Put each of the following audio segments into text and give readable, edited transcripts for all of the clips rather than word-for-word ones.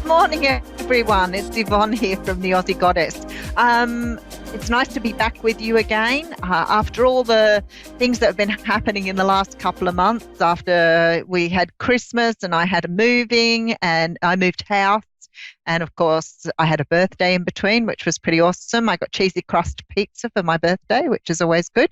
Morning, everyone. It's Yvonne here from the Aussie Goddess. It's nice to be back with you again after all the things that have been happening in the last couple of months. After we had Christmas and I had a moving and I moved house. And of course, I had a birthday in between, which was pretty awesome. I got cheesy crust pizza for my birthday, which is always good.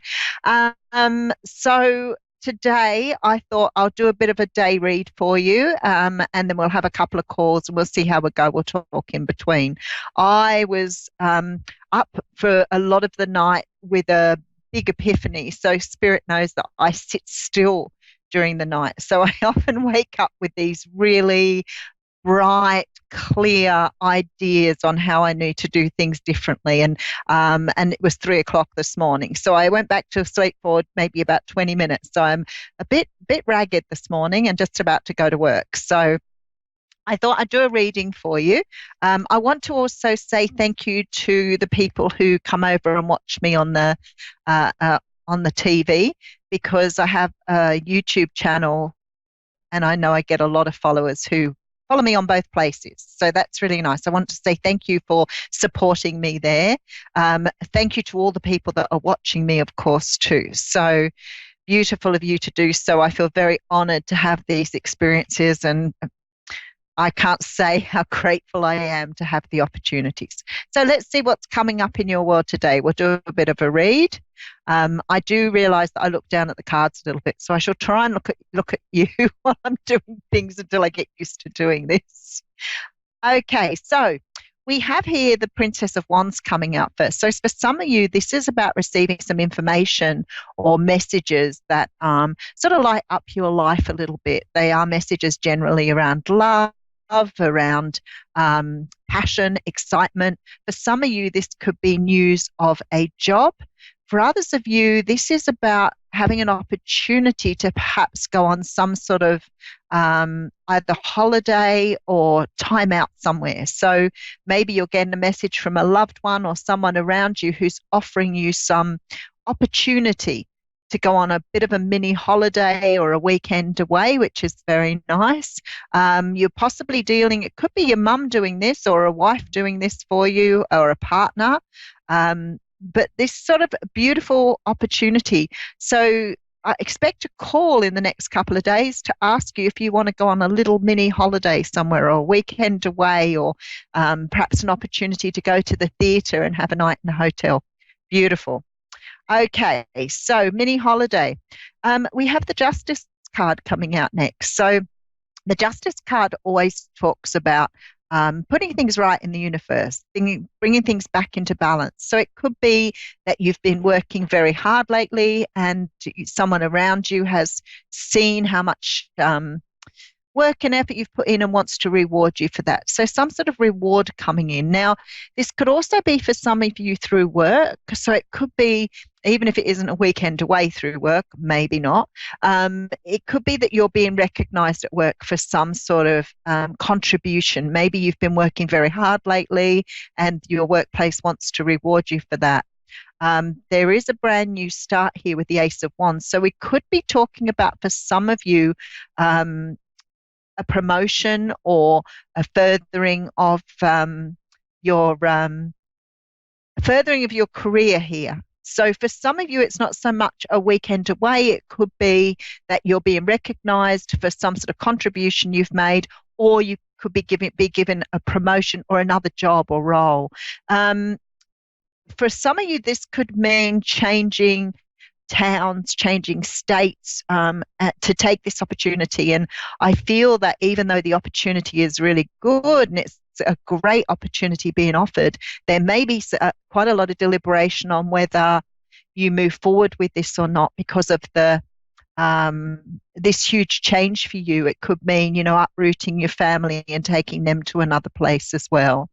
So today I thought I'll do a bit of a day read for you, and then we'll have a couple of calls and we'll see how we go. We'll talk in between. I was up for a lot of the night with a big epiphany. So Spirit knows that I sit still during the night. So I often wake up with these really bright, clear ideas on how I need to do things differently. And it was 3 o'clock this morning. So I went back to sleep for maybe about 20 minutes. So I'm a bit ragged this morning and just about to go to work. So I thought I'd do a reading for you. I want to also say thank you to the people who come over and watch me on the TV, because I have a YouTube channel and I know I get a lot of followers who follow me on both places. So that's really nice. I want to say thank you for supporting me there. Thank you to all the people that are watching me, of course, too. So beautiful of you to do so. I feel very honored to have these experiences, and I can't say how grateful I am to have the opportunities. So let's see what's coming up in your world today. We'll do a bit of a read. I do realize that I look down at the cards a little bit, so I shall try and look at you while I'm doing things until I get used to doing this. Okay, so we have here the Princess of Wands coming out first. So for some of you, this is about receiving some information or messages that sort of light up your life a little bit. They are messages generally around love, around passion, excitement. For some of you, this could be news of a job. For others of you, this is about having an opportunity to perhaps go on some sort of either holiday or time out somewhere. So maybe you're getting a message from a loved one or someone around you who's offering you some opportunity to go on a bit of a mini holiday or a weekend away, which is very nice. You're possibly dealing, it could be your mum doing this or a wife doing this for you or a partner. But this sort of beautiful opportunity. So I expect a call in the next couple of days to ask you if you want to go on a little mini holiday somewhere or a weekend away, or perhaps an opportunity to go to the theatre and have a night in a hotel. Beautiful. Okay, so mini holiday. We have the Justice card coming out next. So the Justice card always talks about putting things right in the universe, bringing things back into balance. So it could be that you've been working very hard lately and someone around you has seen how much work and effort you've put in and wants to reward you for that. So some sort of reward coming in. Now, this could also be for some of you through work. So it could be, even if it isn't a weekend away through work, maybe not. It could be that you're being recognized at work for some sort of contribution. Maybe you've been working very hard lately and your workplace wants to reward you for that. There is a brand new start here with the Ace of Wands. So we could be talking about, for some of you, a promotion or a furthering of your career here. So for some of you, it's not so much a weekend away. It could be that you're being recognized for some sort of contribution you've made, or you could be given a promotion or another job or role. For some of you, this could mean changing towns, changing states to take this opportunity. And I feel that even though the opportunity is really good and it's a great opportunity being offered, there may be quite a lot of deliberation on whether you move forward with this or not because of the this huge change for you. It could mean, uprooting your family and taking them to another place as well.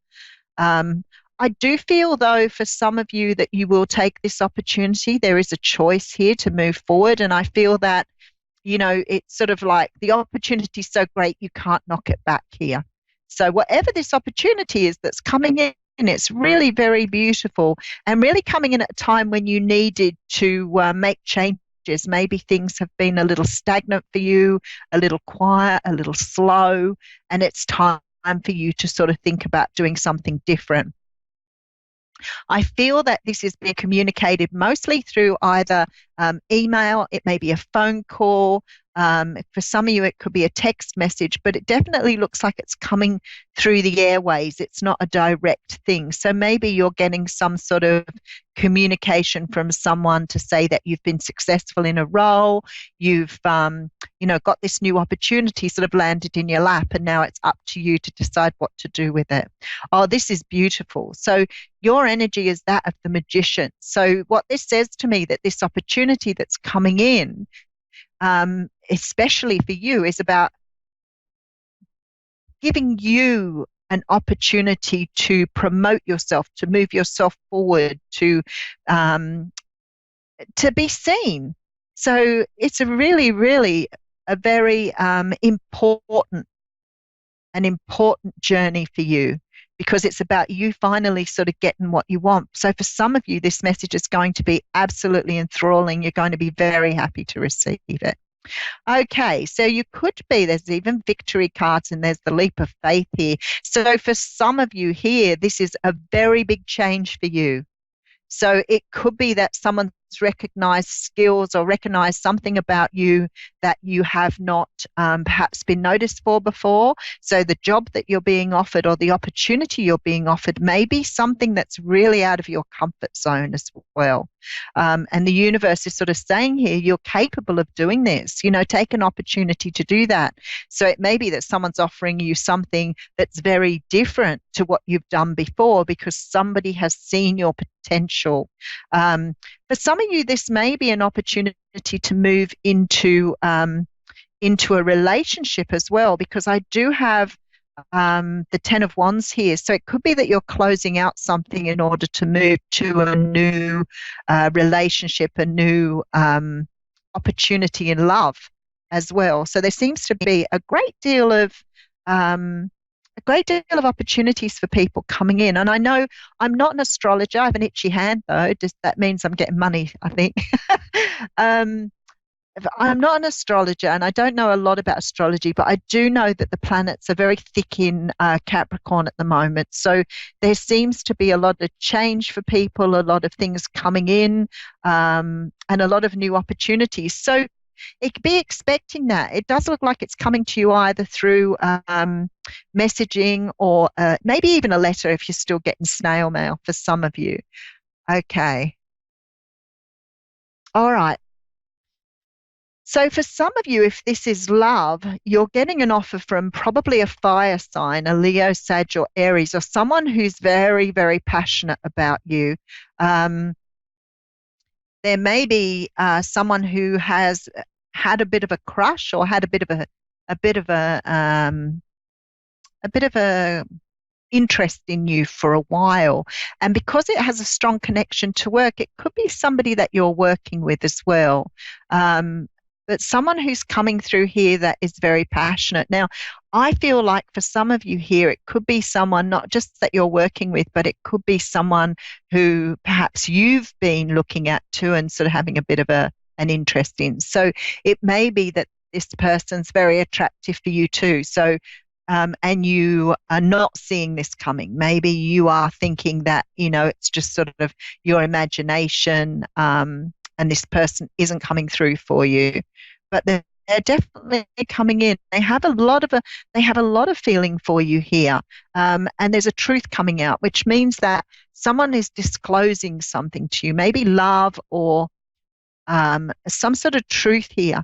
I do feel, though, for some of you that you will take this opportunity. There is a choice here to move forward. And I feel that, it's sort of like the opportunity is so great, you can't knock it back here. So whatever this opportunity is that's coming in, it's really very beautiful and really coming in at a time when you needed to make changes. Maybe things have been a little stagnant for you, a little quiet, a little slow, and it's time time for you to sort of think about doing something different. I feel that this is being communicated mostly through either email, it may be a phone call. For some of you, it could be a text message, but it definitely looks like it's coming through the airways. It's not a direct thing. So maybe you're getting some sort of communication from someone to say that you've been successful in a role, you've got this new opportunity sort of landed in your lap, and now it's up to you to decide what to do with it. Oh, this is beautiful. So your energy is that of the magician. So what this says to me, that this opportunity that's coming in, especially for you, is about giving you an opportunity to promote yourself, to move yourself forward, to be seen. So it's a really, really a very important journey for you, because it's about you finally sort of getting what you want. So for some of you, this message is going to be absolutely enthralling. You're going to be very happy to receive it. Okay, so you could be, there's even victory cards and there's the leap of faith here. So for some of you here, this is a very big change for you. So it could be that someone's recognized skills or recognized something about you that you have not perhaps been noticed for before. So the job that you're being offered or the opportunity you're being offered may be something that's really out of your comfort zone as well. And the universe is sort of saying here, you're capable of doing this, take an opportunity to do that. So it may be that someone's offering you something that's very different to what you've done before, because somebody has seen your potential. For some of you, this may be an opportunity to move into a relationship as well, because I do have the Ten of Wands here. So it could be that you're closing out something in order to move to a new relationship, a new opportunity in love as well. So there seems to be a great deal of opportunities for people coming in. And I know I'm not an astrologer. I have an itchy hand, though. That means I'm getting money, I think. I'm not an astrologer, and I don't know a lot about astrology, but I do know that the planets are very thick in Capricorn at the moment. So there seems to be a lot of change for people, a lot of things coming in, and a lot of new opportunities. So it could be expecting that. It does look like it's coming to you either through messaging or maybe even a letter if you're still getting snail mail for some of you. Okay. All right. So for some of you, if this is love, you're getting an offer from probably a fire sign, a Leo, Sag, or Aries, or someone who's very, very passionate about you. There may be someone who has had a bit of a crush or had a bit of a interest in you for a while. And because it has a strong connection to work, it could be somebody that you're working with as well. But someone who's coming through here that is very passionate. Now, I feel like for some of you here, it could be someone not just that you're working with, but it could be someone who perhaps you've been looking at too and sort of having a bit of an interest in. So it may be that this person's very attractive for you too. So and you are not seeing this coming. Maybe you are thinking that, it's just sort of your imagination, and this person isn't coming through for you, but they're definitely coming in. They have a lot of feeling for you here, and there's a truth coming out, which means that someone is disclosing something to you, maybe love or some sort of truth here.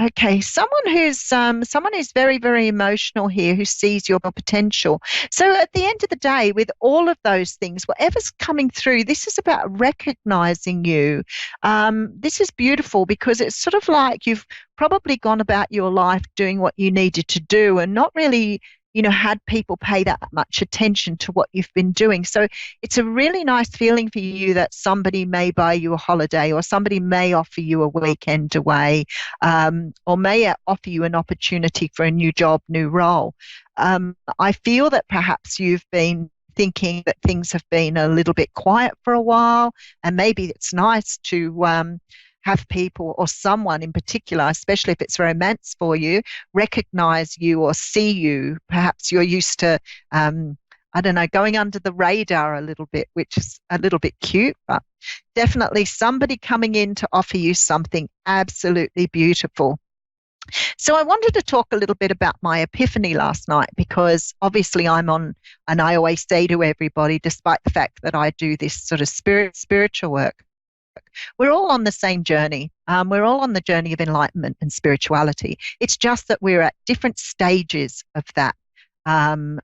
Okay, someone who's very, very emotional here, who sees your potential. So at the end of the day, with all of those things, whatever's coming through, this is about recognizing you. This is beautiful because it's sort of like you've probably gone about your life doing what you needed to do and not really, had people pay that much attention to what you've been doing. So it's a really nice feeling for you that somebody may buy you a holiday, or somebody may offer you a weekend away, or may offer you an opportunity for a new job, new role. I feel that perhaps you've been thinking that things have been a little bit quiet for a while, and maybe it's nice to have people or someone in particular, especially if it's romance for you, recognize you or see you. Perhaps you're used to, I don't know, going under the radar a little bit, which is a little bit cute, but definitely somebody coming in to offer you something absolutely beautiful. So I wanted to talk a little bit about my epiphany last night because obviously I'm on, and I always say to everybody, despite the fact that I do this sort of spiritual work, we're all on the same journey. We're all on the journey of enlightenment and spirituality. It's just that we're at different stages of that. Um,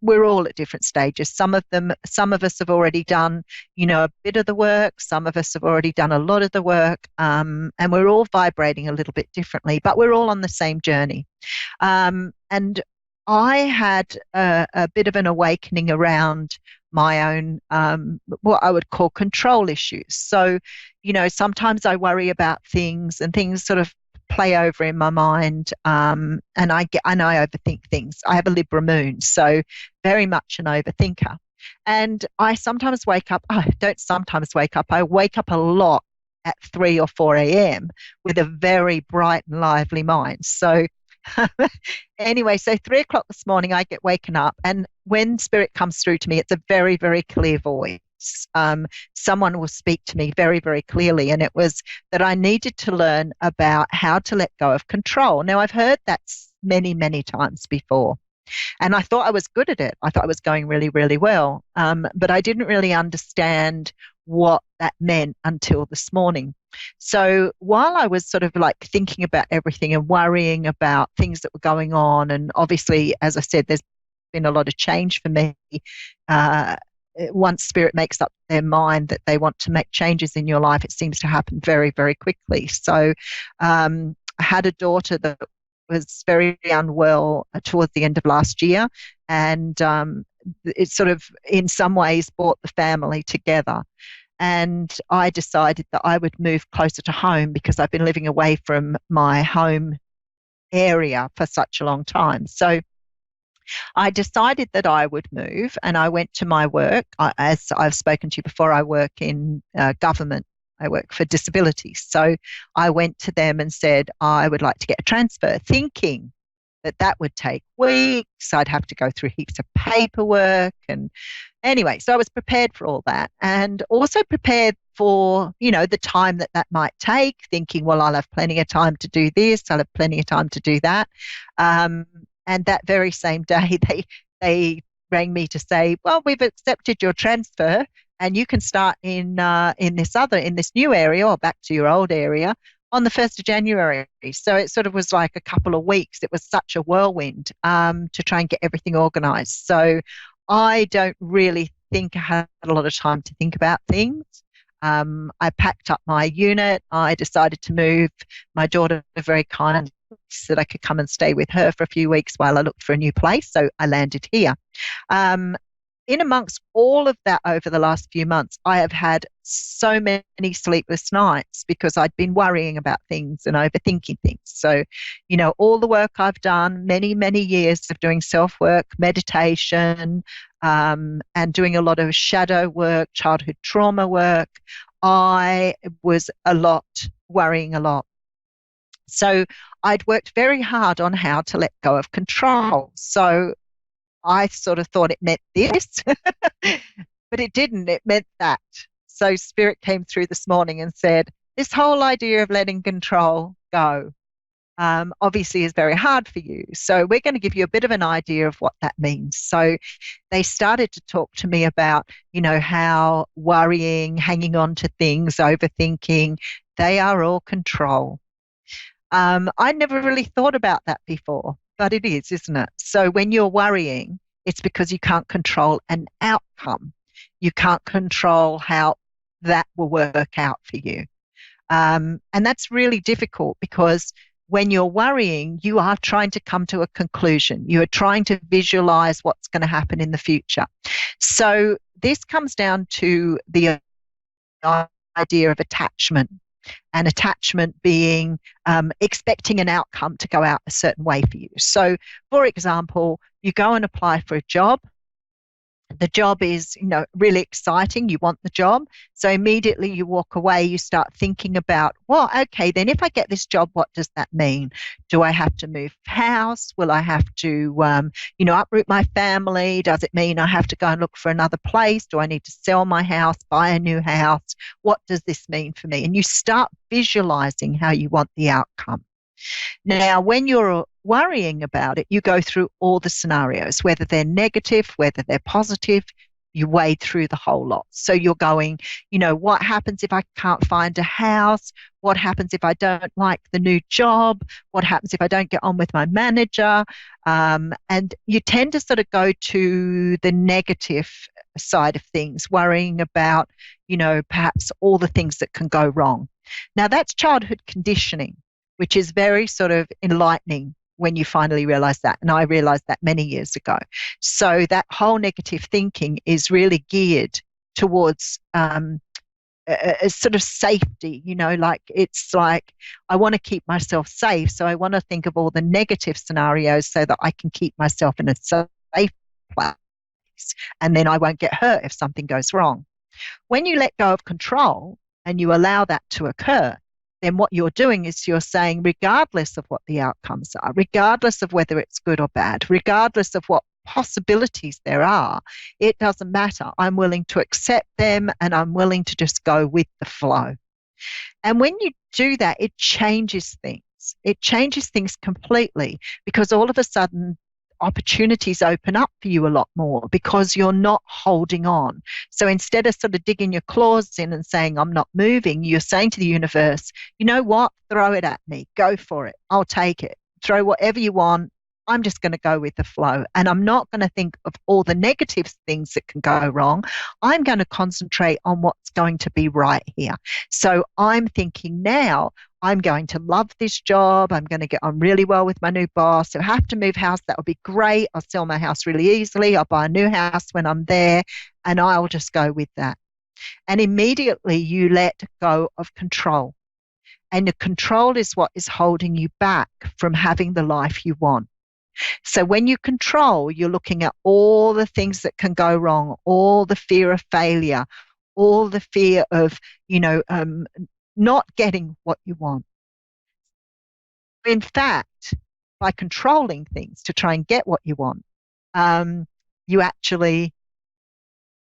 we're all at different stages. Some of us have already done, a bit of the work. Some of us have already done a lot of the work, and we're all vibrating a little bit differently, but we're all on the same journey. And I had a bit of an awakening around my own, what I would call control issues. So, sometimes I worry about things and things sort of play over in my mind, and I overthink things. I have a Libra moon, so very much an overthinker. And I sometimes wake up, I don't sometimes wake up, I wake up a lot at 3 or 4 a.m. with a very bright and lively mind. So anyway, so 3 o'clock this morning, I get waken up, and when spirit comes through to me, it's a very, very clear voice. Someone will speak to me very, very clearly, and it was that I needed to learn about how to let go of control. Now, I've heard that many, many times before, and I thought I was good at it. I thought I was going really, really well, but I didn't really understand what that meant until this morning. So while I was sort of like thinking about everything and worrying about things that were going on, and obviously, as I said, there's been a lot of change for me. Once spirit makes up their mind that they want to make changes in your life, it seems to happen very, very quickly. So I had a daughter that was very unwell towards the end of last year, and it sort of in some ways brought the family together. And I decided that I would move closer to home because I've been living away from my home area for such a long time. So I decided that I would move, and I went to my work. As I've spoken to you before, I work in government. I work for disabilities. So I went to them and said, I would like to get a transfer, thinking that would take weeks. I'd have to go through heaps of paperwork. And anyway, so I was prepared for all that, and also prepared for, the time that might take, thinking, well, I'll have plenty of time to do this. I'll have plenty of time to do that. And that very same day, they rang me to say, well, we've accepted your transfer, and you can start in this new area, or back to your old area, on the 1st of January. So it sort of was like a couple of weeks. It was such a whirlwind to try and get everything organised. So I don't really think I had a lot of time to think about things. I packed up my unit. I decided to move. My daughter very kindly said I could come and stay with her for a few weeks while I looked for a new place. So I landed here. In amongst all of that over the last few months, I have had so many sleepless nights because I'd been worrying about things and overthinking things. So, all the work I've done, many, many years of doing self-work, meditation, and doing a lot of shadow work, childhood trauma work, I was worrying a lot. So I'd worked very hard on how to let go of control. So I sort of thought it meant this, but it didn't. It meant that. So spirit came through this morning and said, this whole idea of letting control go obviously is very hard for you. So we're going to give you a bit of an idea of what that means. So they started to talk to me about, how worrying, hanging on to things, overthinking, they are all control. I never really thought about that before, but it is, isn't it? So when you're worrying, it's because you can't control an outcome. You can't control how that will work out for you. And that's really difficult because when you're worrying, you are trying to come to a conclusion. You are trying to visualize what's going to happen in the future. So this comes down to the idea of attachment, and attachment being expecting an outcome to go out a certain way for you. So, for example, you go and apply for a job. the job is, really exciting. You want the job. So immediately you walk away, you start thinking about, well, okay, then if I get this job, what does that mean? Do I have to move house? Will I have to, uproot my family? Does it mean I have to go and look for another place? Do I need to sell my house, buy a new house? What does this mean for me? And you start visualizing how you want the outcome. Now, when you're worrying about it, you go through all the scenarios, whether they're negative, whether they're positive, you wade through the whole lot. So you're going, what happens if I can't find a house? What happens if I don't like the new job? What happens if I don't get on with my manager? And you tend to sort of go to the negative side of things, worrying about, perhaps all the things that can go wrong. Now, that's childhood conditioning, which is very sort of enlightening when you finally realize that. And I realized that many years ago. So that whole negative thinking is really geared towards a sort of safety, it's like I want to keep myself safe. So I want to think of all the negative scenarios so that I can keep myself in a safe place. And then I won't get hurt if something goes wrong. When you let go of control and you allow that to occur, then what you're doing is you're saying, regardless of what the outcomes are, regardless of whether it's good or bad, regardless of what possibilities there are, it doesn't matter. I'm willing to accept them and I'm willing to just go with the flow. And when you do that, it changes things. It changes things completely, because all of a sudden opportunities open up for you a lot more because you're not holding on. So instead of sort of digging your claws in and saying, I'm not moving, you're saying to the universe, you know what? Throw it at me. Go for it. I'll take it. Throw whatever you want. I'm just going to go with the flow. And I'm not going to think of all the negative things that can go wrong. I'm going to concentrate on what's going to be right here. So I'm thinking now, I'm going to love this job. I'm going to get on really well with my new boss. So I have to move house. That would be great. I'll sell my house really easily. I'll buy a new house when I'm there, and I'll just go with that. And immediately you let go of control. And the control is what is holding you back from having the life you want. So when you control, you're looking at all the things that can go wrong, all the fear of failure, all the fear of, not getting what you want. In fact, by controlling things to try and get what you want, you actually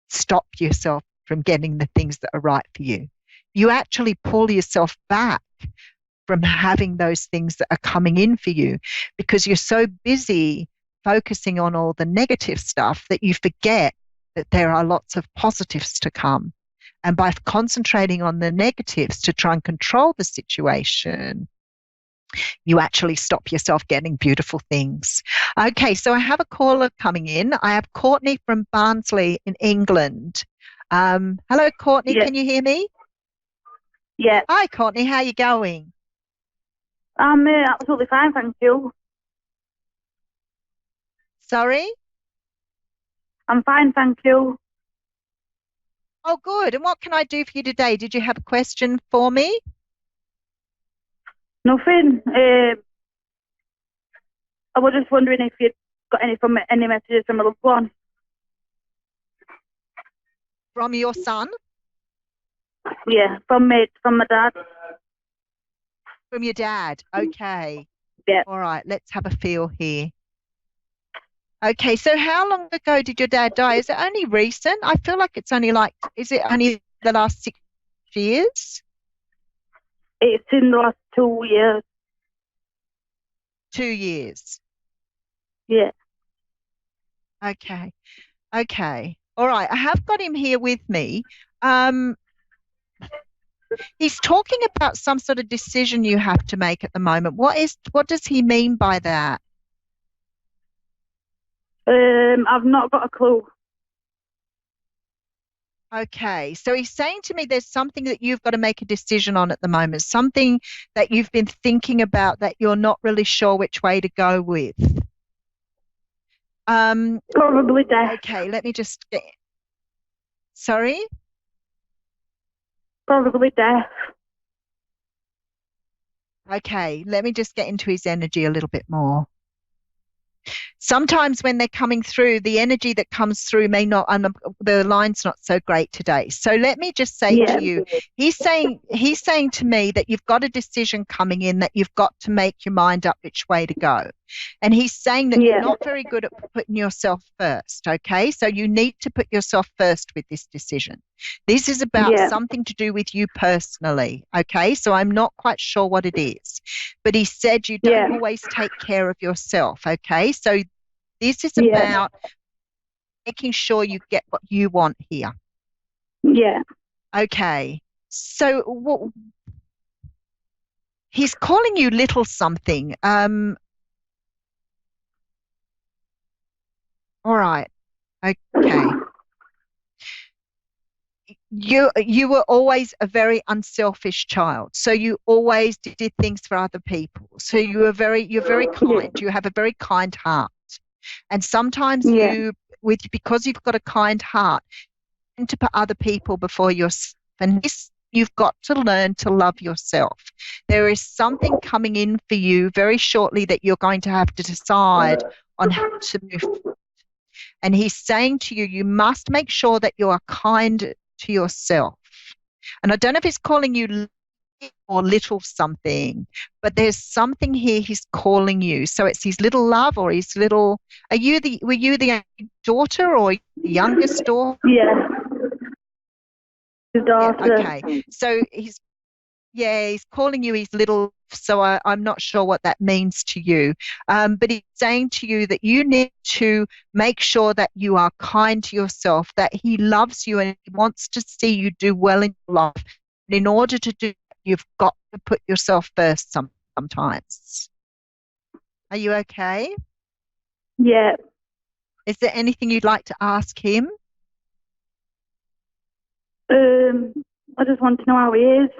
stop yourself from getting the things that are right for you. You actually pull yourself back from having those things that are coming in for you because you're so busy focusing on all the negative stuff that you forget that there are lots of positives to come. And by concentrating on the negatives to try and control the situation, you actually stop yourself getting beautiful things. Okay, so I have a caller coming in. I have Courtney from Barnsley in England. Hello, Courtney. Yeah. Can you hear me? Yeah. Hi, Courtney. How are you going? I'm absolutely fine, thank you. Sorry? I'm fine, thank you. Oh, good. And what can I do for you today? Did you have a question for me? Nothing. I was just wondering if you'd got any messages from a loved one. From your son? Yeah, from my dad. From your dad. Okay. Yeah. All right. Let's have a feel here. Okay. So how long ago did your dad die? Is it only recent? I feel like it's only is it only the last 6 years? It's in the last 2 years. 2 years. Yeah. Okay. Okay. All right. I have got him here with me. He's talking about some sort of decision you have to make at the moment. What does he mean by that? I've not got a clue. Okay, so he's saying to me there's something that you've got to make a decision on at the moment, something that you've been thinking about that you're not really sure which way to go with. Probably death. Okay, let me just get. Sorry? Probably death. Okay, let me just get into his energy a little bit more. Sometimes when they're coming through, the energy that comes through may not, the line's not so great today. So let me just say Yeah. to you, he's saying to me that you've got a decision coming in that you've got to make your mind up which way to go. And he's saying that you're Yeah. not very good at putting yourself first. Okay. So you need to put yourself first with this decision. This is about Yeah. something to do with you personally. Okay. So I'm not quite sure what it is, but he said you don't Yeah. always take care of yourself. Okay. So this is Yeah. about making sure you get what you want here. Yeah. Okay. So he's calling you little something. All right. Okay. You were always a very unselfish child. So you always did things for other people. So you're very kind. You have a very kind heart. And sometimes Yeah. because you've got a kind heart, to put other people before yourself. And this, you've got to learn to love yourself. There is something coming in for you very shortly that you're going to have to decide on how to move forward. And he's saying to you, you must make sure that you are kind to yourself. And I don't know if he's calling you or little something, but there's something here he's calling you. So it's his little love or his little, were you the daughter or the youngest daughter? Yeah. His Yeah, daughter. okay. So he's calling you his little, so I'm not sure what that means to you. But he's saying to you that you need to make sure that you are kind to yourself, that he loves you and he wants to see you do well in your life. And in order to do that, you've got to put yourself first sometimes. Are you okay? Yeah. Is there anything you'd like to ask him? I just want to know how he is.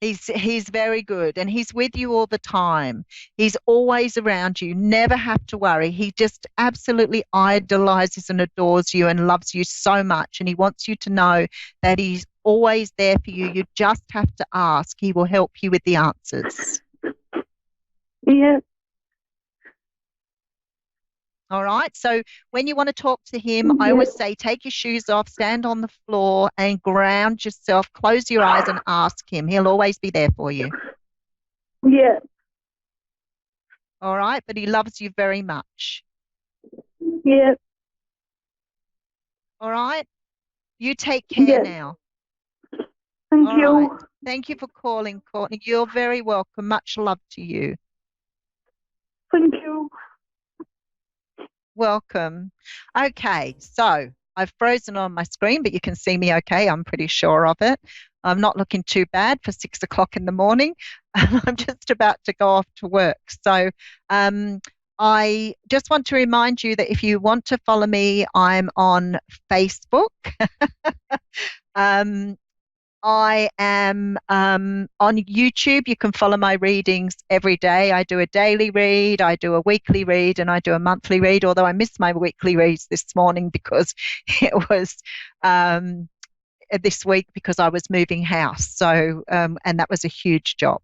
He's very good and he's with you all the time. He's always around you. Never have to worry. He just absolutely idolizes and adores you and loves you so much. And he wants you to know that he's always there for you. You just have to ask. He will help you with the answers. Yeah. All right. So when you want to talk to him, I always say take your shoes off, stand on the floor and ground yourself, close your eyes and ask him. He'll always be there for you. Yeah. All right. But he loves you very much. Yeah. All right. You take care Yeah. now. Thank All you. right. Thank you for calling, Courtney. You're very welcome. Much love to you. Thank you. Welcome. Okay, so I've frozen on my screen, but you can see me okay. I'm pretty sure of it. I'm not looking too bad for 6 o'clock in the morning. I'm just about to go off to work. So I just want to remind you that if you want to follow me, I'm on Facebook. I am on YouTube. You can follow my readings every day. I do a daily read, I do a weekly read, and I do a monthly read, although I missed my weekly reads this morning because it was this week because I was moving house. So, and that was a huge job.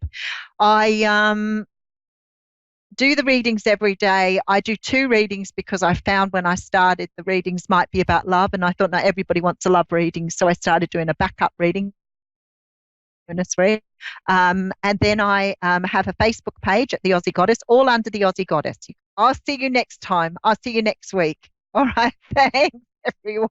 I do the readings every day. I do 2 readings because I found when I started the readings might be about love, and I thought not everybody wants a love reading, so I started doing a backup reading. And then I have a Facebook page at the Aussie Goddess, all under the Aussie Goddess. I'll see you next time. I'll see you next week. All right. Thanks, everyone.